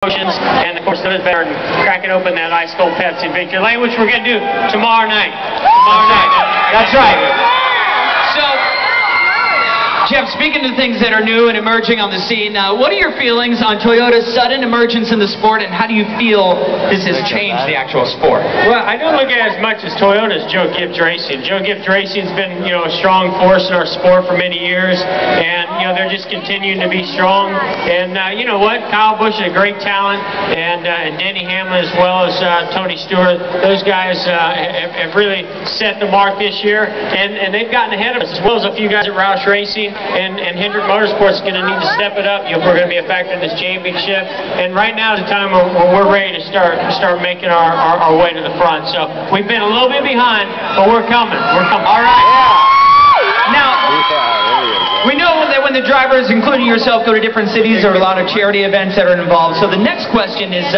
And of course, those better than cracking open that ice cold Pepsi in Victory Lane, which we're going to do tomorrow night. That's right. So, Jeff, speaking of things that are new and emerging on the scene, what are your feelings on Toyota's sudden emergence in the sport, and how do you feel this has changed the actual sport? Well, I don't look at it as much as Toyota's Joe Gibbs Racing. Joe Gibbs Racing's been, a strong force in our sport for many years, and they're just continuing to be strong. And you know what? Kyle Busch is a great talent, and Denny Hamlin as well as Tony Stewart. Those guys have really set the mark this year, and they've gotten ahead of us, as well as a few guys at Roush Racing. And Hendrick Motorsports is going to need to step it up. We're going to be a factor in this championship. And right now is the time when we're ready to start making our way to the front. So we've been a little bit behind, but we're coming. We're coming. All right. Now, we know that when the drivers, including yourself, go to different cities, there are a lot of charity events that are involved. So the next question is,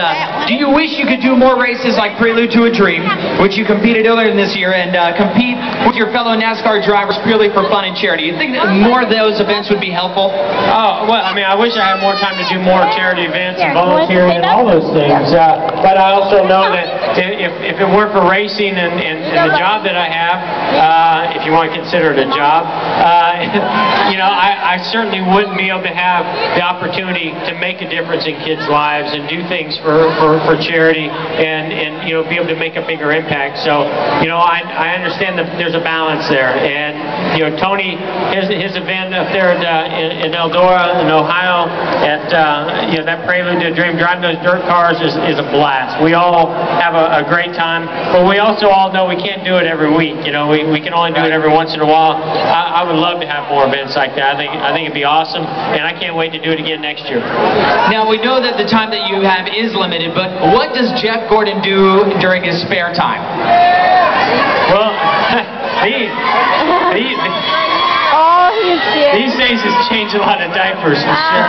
do you wish you could do more races like Prelude to a Dream, which you competed earlier in this year, and compete with your fellow NASCAR drivers purely for fun and charity? You think that more of those events would be helpful? Oh, well, I mean, I wish I had more time to do more charity events and volunteering and all those things. But I also know that if it weren't for racing and the job that I have, if you want to consider it a job, I certainly wouldn't be able to have the opportunity to make a difference in kids' lives and do things for charity and be able to make a bigger impact. So, I understand that there's a balance there. And, Tony, his event up there in Eldora, in Ohio, at, that Prelude to a Dream, driving those dirt cars is a blast. We all have a great time, but we also all know we can't do it every week. We can only do it every once in a while. I would love to have more events like that. I think it'd be awesome, and I can't wait to do it again next year. Now, we know that the time that you have is limited, but what does Jeff Gordon do during his spare time? Well, these days it's changed a lot of diapers, for sure.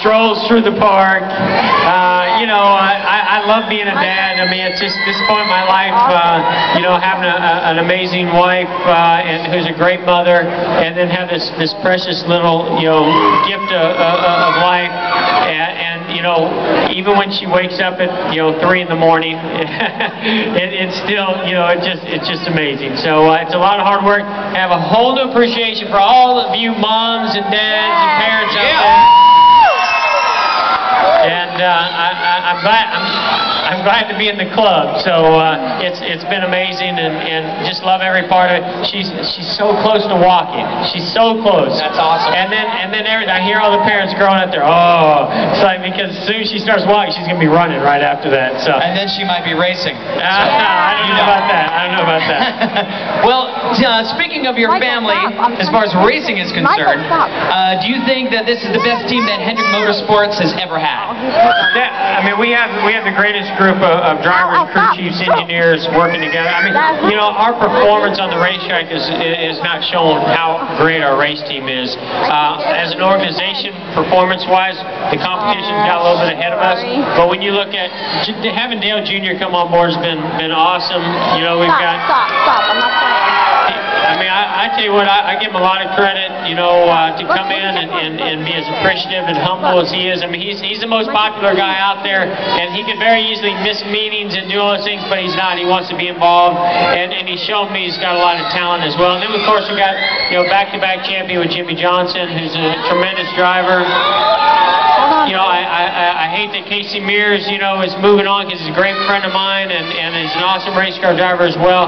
Strolls through the park. I love being a dad. I mean, it's just this point in my life, having an amazing wife and who's a great mother, and then have this precious little, gift of life. And even when she wakes up at 3 in the morning, it's still, it's just amazing. So it's a lot of hard work. I have a whole new appreciation for all of you moms and dads and parents out there. And I'm glad to be in the club. So it's been amazing, and just love every part of it. She's so close to walking. She's so close. That's awesome. And then I hear all the parents growing up there. Oh, it's like, because as soon as she starts walking, she's gonna be running right after that. So. And then she might be racing. I don't know about that. I don't know about that. Well, speaking of your family, as far as racing is concerned, do you think that this is the best team that Hendrick Motorsports has ever had? We have the greatest group of drivers, crew chiefs, engineers working together. I mean, our performance on the racetrack is not showing how great our race team is. As an organization, performance-wise, the competition's got a little bit ahead of us. But when you look at having Dale Jr. come on board has been awesome. We've got. Stop! I'm not playing. I tell you what, I give him a lot of credit, to come in and be as appreciative and humble as he is. I mean, he's the most popular guy out there, and he could very easily miss meetings and do all those things, but he's not. He wants to be involved, and he's shown me he's got a lot of talent as well. And then, of course, we got, back-to-back champion with Jimmy Johnson, who's a tremendous driver. I hate that Casey Mears, is moving on because he's a great friend of mine and he's an awesome race car driver as well.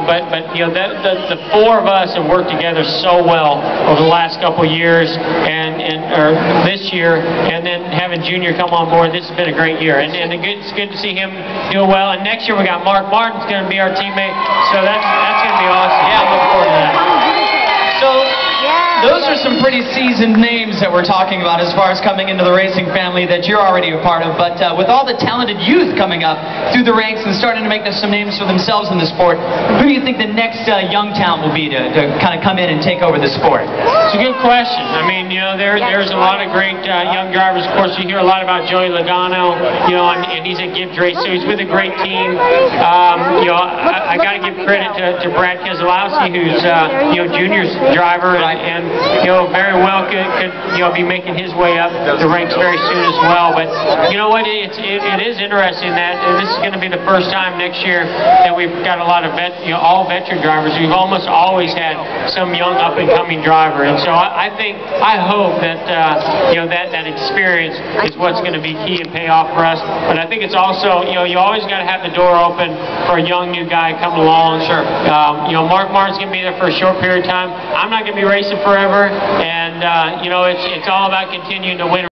But the four of us have worked together so well over the last couple of years or this year, and then having Junior come on board, this has been a great year. And it's good to see him do well. And next year we got Mark Martin's going to be our teammate, so that's going to be awesome. Yeah, I look forward to that. So. Those are some pretty seasoned names that we're talking about as far as coming into the racing family that you're already a part of. But with all the talented youth coming up through the ranks and starting to make some names for themselves in the sport, who do you think the next young talent will be to kind of come in and take over the sport? It's a good question. I mean, there's a lot of great young drivers. Of course, you hear a lot about Joey Logano, and he's at Gibbs Race, so he's with a great team. I got to give credit to Brad Keselowski, who's Junior's driver, and very well could be making his way up the ranks very soon as well. But you know what? It is interesting that this is going to be the first time next year that we've got a lot of all veteran drivers. We've almost always had some young up-and-coming driver, and so I hope that that experience is what's going to be key and pay off for us. But I think it's also you always got to have the door open for a young new guy coming along. Sure. Mark Martin's going to be there for a short period of time. I'm not going to be racing forever, and it's all about continuing to win.